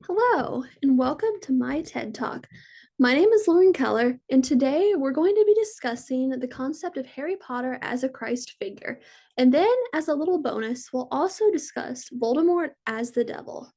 Hello, and welcome to my TED Talk. My name is Lauren Keller, and today we're going to be discussing the concept of Harry Potter as a Christ figure. And then, as a little bonus, we'll also discuss Voldemort as the devil.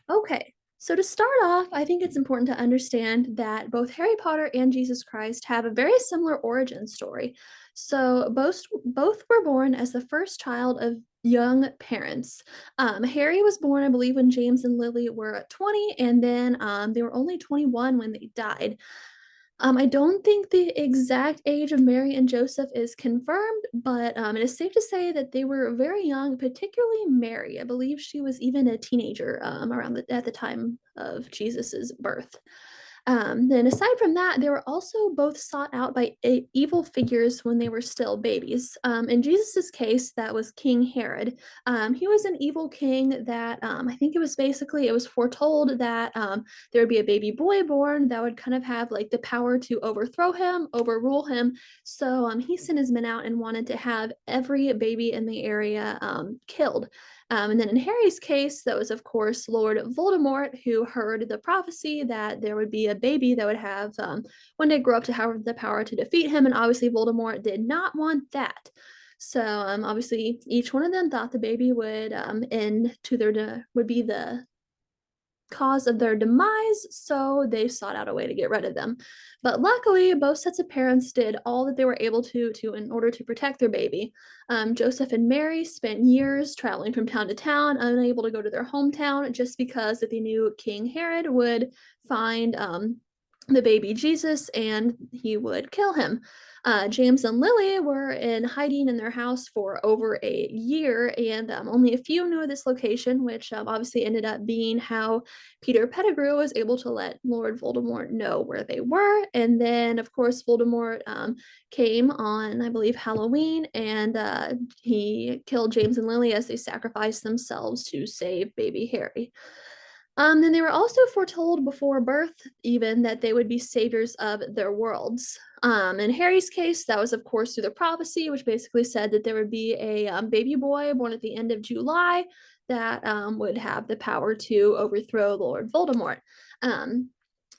Okay, so to start off, I think it's important to understand that both Harry Potter and Jesus Christ have a very similar origin story. So both were born as the first child of young parents. Harry was born, I believe, when James and Lily were 20, and then they were only 21 when they died. I don't think the exact age of Mary and Joseph is confirmed, but it is safe to say that they were very young, particularly Mary. I believe she was even a teenager around at the time of Jesus's birth. Then, aside from that, they were also both sought out by evil figures when they were still babies. In Jesus's case, that was King Herod. He was an evil king that I think it was foretold that there would be a baby boy born that would kind of have like the power to overthrow him, overrule him. So he sent his men out and wanted to have every baby in the area killed. And then in Harry's case, that was, of course, Lord Voldemort, who heard the prophecy that there would be a baby that would have one day grow up to have the power to defeat him. And obviously, Voldemort did not want that. So obviously, each one of them thought the baby would end to would be the cause of their demise, so they sought out a way to get rid of them. But luckily, both sets of parents did all that they were able to in order to protect their baby. Joseph and Mary spent years traveling from town to town, unable to go to their hometown, just because that they knew King Herod would find the baby Jesus and he would kill him. James and Lily were in hiding in their house for over a year, and only a few knew of this location, which obviously ended up being how Peter Pettigrew was able to let Lord Voldemort know where they were. And then, of course, Voldemort came on, I believe, Halloween, and he killed James and Lily as they sacrificed themselves to save baby Harry. Then they were also foretold before birth, even that they would be saviors of their worlds. In Harry's case, that was, of course, through the prophecy, which basically said that there would be a baby boy born at the end of July that would have the power to overthrow Lord Voldemort. Um,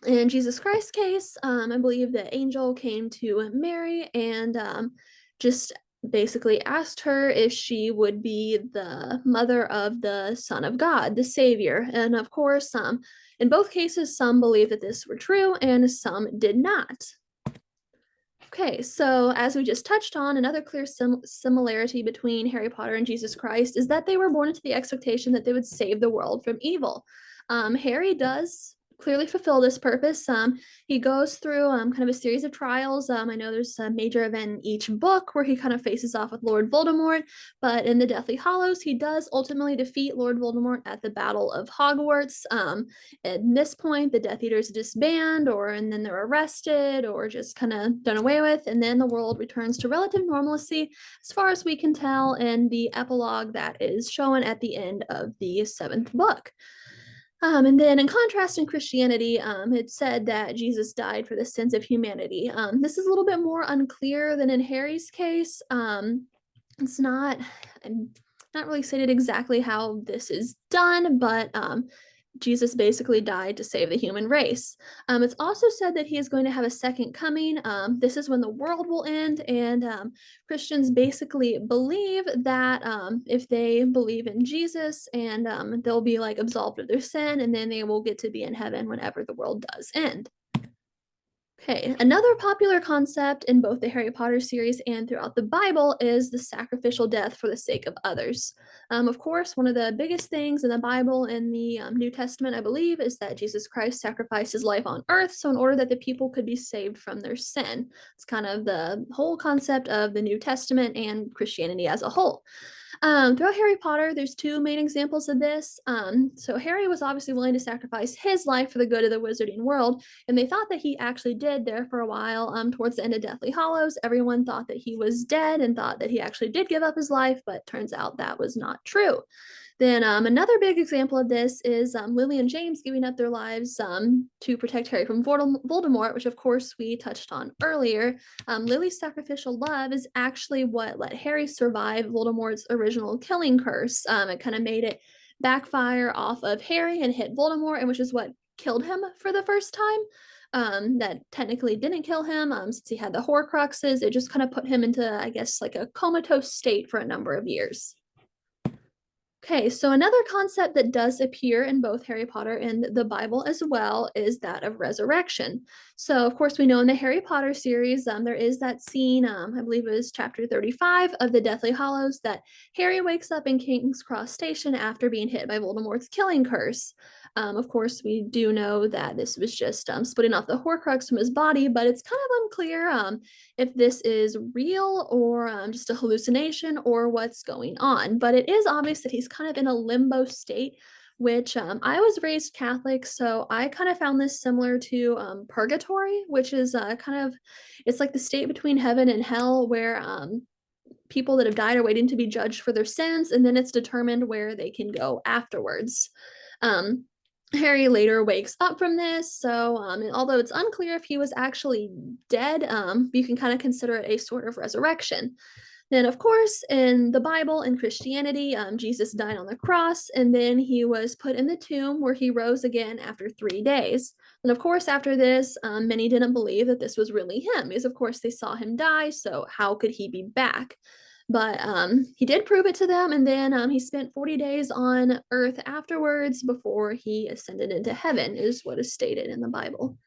in Jesus Christ's case, I believe the angel came to Mary and just basically asked her if she would be the mother of the Son of God, the Savior. And of course, in both cases, some believe that this were true and some did not. Okay, so as we just touched on, another clear similarity between Harry Potter and Jesus Christ is that they were born into the expectation that they would save the world from evil. Harry does clearly fulfill this purpose. He goes through kind of a series of trials. I know there's a major event in each book where he kind of faces off with Lord Voldemort, but in the Deathly Hallows, he does ultimately defeat Lord Voldemort at the Battle of Hogwarts. At this point, the Death Eaters disband, and then they're arrested, or just kind of done away with, and then the world returns to relative normalcy, as far as we can tell, in the epilogue that is shown at the end of the seventh book. And then, in contrast, in Christianity, it's said that Jesus died for the sins of humanity. This is a little bit more unclear than in Harry's case. It's not, not really stated exactly how this is done, but Jesus basically died to save the human race. It's also said that he is going to have a second coming. This is when the world will end, and Christians basically believe that if they believe in Jesus, and they'll be like absolved of their sin, and then they will get to be in heaven whenever the world does end. Okay, another popular concept in both the Harry Potter series and throughout the Bible is the sacrificial death for the sake of others. Of course, one of the biggest things in the Bible in the New Testament, I believe, is that Jesus Christ sacrificed his life on earth, so in order that the people could be saved from their sin. It's kind of the whole concept of the New Testament and Christianity as a whole. Throughout Harry Potter, there's two main examples of this. So Harry was obviously willing to sacrifice his life for the good of the wizarding world, and they thought that he actually did there for a while. Towards the end of Deathly Hallows, everyone thought that he was dead and thought that he actually did give up his life, but turns out that was not true. Then another big example of this is Lily and James giving up their lives to protect Harry from Voldemort, which of course we touched on earlier. Lily's sacrificial love is actually what let Harry survive Voldemort's original killing curse. It kind of made it backfire off of Harry and hit Voldemort, and which is what killed him for the first time. That technically didn't kill him, since he had the Horcruxes. It just kind of put him into, I guess, like a comatose state for a number of years. Okay, so another concept that does appear in both Harry Potter and the Bible as well is that of resurrection. So, of course, we know in the Harry Potter series, there is that scene, I believe it was chapter 35 of the Deathly Hallows, that Harry wakes up in King's Cross Station after being hit by Voldemort's killing curse. Of course, we do know that this was just splitting off the Horcrux from his body, but it's kind of unclear if this is real or just a hallucination or what's going on. But it is obvious that he's kind of in a limbo state, which I was raised Catholic, so I kind of found this similar to purgatory, which is kind of, it's like the state between heaven and hell where people that have died are waiting to be judged for their sins, and then it's determined where they can go afterwards. Um, Harry later wakes up from this, so although it's unclear if he was actually dead, you can kind of consider it a sort of resurrection. Then, of course, in the Bible and Christianity, Jesus died on the cross, and then he was put in the tomb where he rose again after 3 days. And of course, after this, many didn't believe that this was really him, because of course they saw him die, so how could he be back? But he did prove it to them, and then he spent 40 days on earth afterwards before he ascended into heaven, is what is stated in the Bible.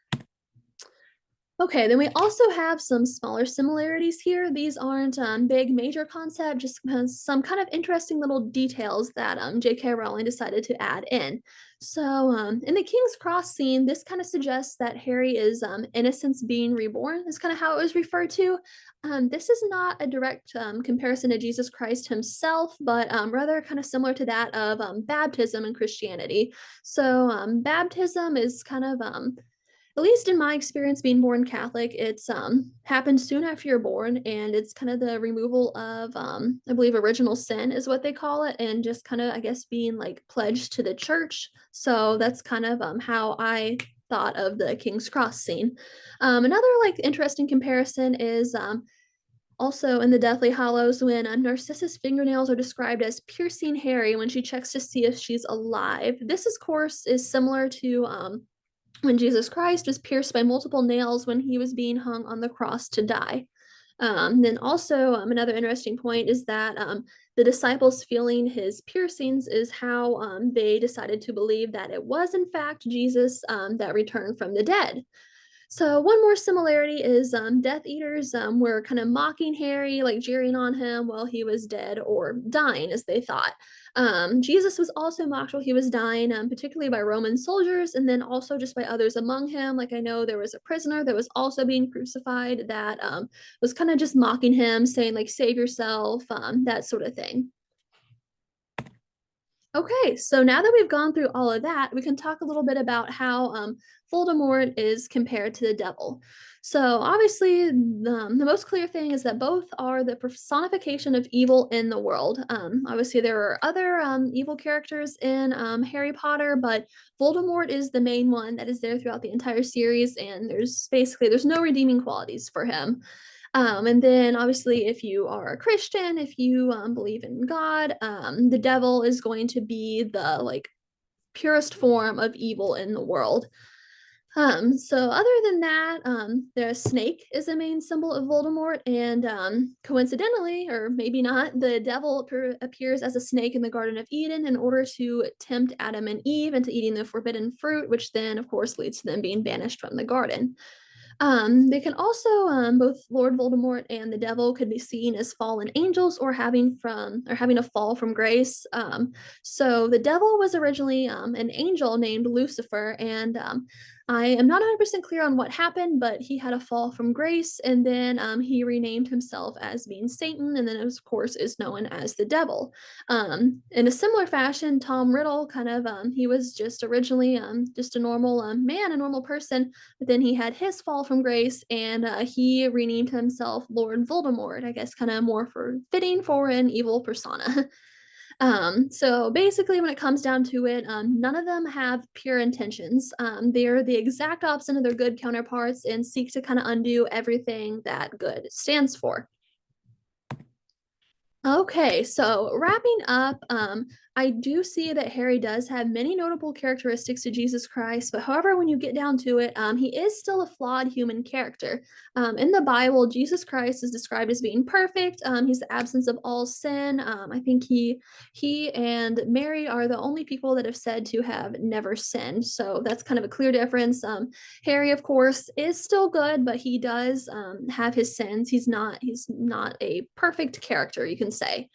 Okay, then we also have some smaller similarities here. These aren't big major concepts, just some kind of interesting little details that J.K. Rowling decided to add in. So in the King's Cross scene, this kind of suggests that Harry is innocence being reborn, is kind of how it was referred to. This is not a direct comparison to Jesus Christ himself, but rather kind of similar to that of baptism in Christianity. So baptism is kind of at least in my experience being born Catholic, it's happens soon after you're born, and it's kind of the removal of I believe original sin is what they call it, and just kind of, I guess, being like pledged to the church. So that's kind of how I thought of the King's Cross scene. Another like interesting comparison is also in the Deathly Hallows when Narcissa's fingernails are described as piercing Harry when she checks to see if she's alive. This, of course, is similar to when Jesus Christ was pierced by multiple nails when he was being hung on the cross to die. Then also another interesting point is that the disciples feeling his piercings is how they decided to believe that it was in fact Jesus that returned from the dead. So one more similarity is Death Eaters were kind of mocking Harry, like jeering on him while he was dead or dying, as they thought. Jesus was also mocked while he was dying, particularly by Roman soldiers, and then also just by others among him. Like I know there was a prisoner that was also being crucified that was kind of just mocking him, saying like "save yourself," that sort of thing. Okay, so now that we've gone through all of that, we can talk a little bit about how Voldemort is compared to the devil. So, obviously, the most clear thing is that both are the personification of evil in the world. Obviously, there are other evil characters in Harry Potter, but Voldemort is the main one that is there throughout the entire series, and there's no redeeming qualities for him. And then obviously, if you are a Christian, if you believe in God, the devil is going to be the like purest form of evil in the world. So other than that, the snake is a main symbol of Voldemort, and coincidentally, or maybe not, the devil appears as a snake in the Garden of Eden in order to tempt Adam and Eve into eating the forbidden fruit, which then, of course, leads to them being banished from the garden. They can also both Lord Voldemort and the devil could be seen as fallen angels or having a fall from grace. So the devil was originally an angel named Lucifer, and I am not 100% clear on what happened, but he had a fall from grace, and then he renamed himself as being Satan, and then of course is known as the devil. In a similar fashion, Tom Riddle kind of he was just originally just a normal man, a normal person, but then he had his fall from grace, and he renamed himself Lord Voldemort, I guess kind of more for fitting for an evil persona. So basically, when it comes down to it, none of them have pure intentions. They're the exact opposite of their good counterparts and seek to kind of undo everything that good stands for. Okay, so wrapping up, I do see that Harry does have many notable characteristics to Jesus Christ, but however, when you get down to it, he is still a flawed human character. In the Bible, Jesus Christ is described as being perfect. He's the absence of all sin. I think he and Mary are the only people that have said to have never sinned. So that's kind of a clear difference. Harry, of course, is still good, but he does have his sins. He's not a perfect character, you can say.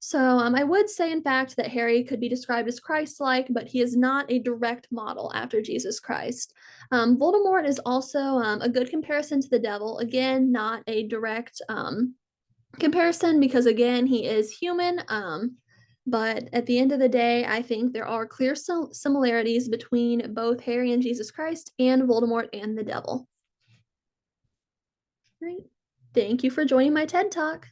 So I would say, in fact, that Harry could be described as Christ-like, but he is not a direct model after Jesus Christ. Voldemort is also a good comparison to the devil. Again, not a direct comparison because, again, he is human. But at the end of the day, I think there are clear similarities between both Harry and Jesus Christ and Voldemort and the devil. Right. Thank you for joining my TED Talk.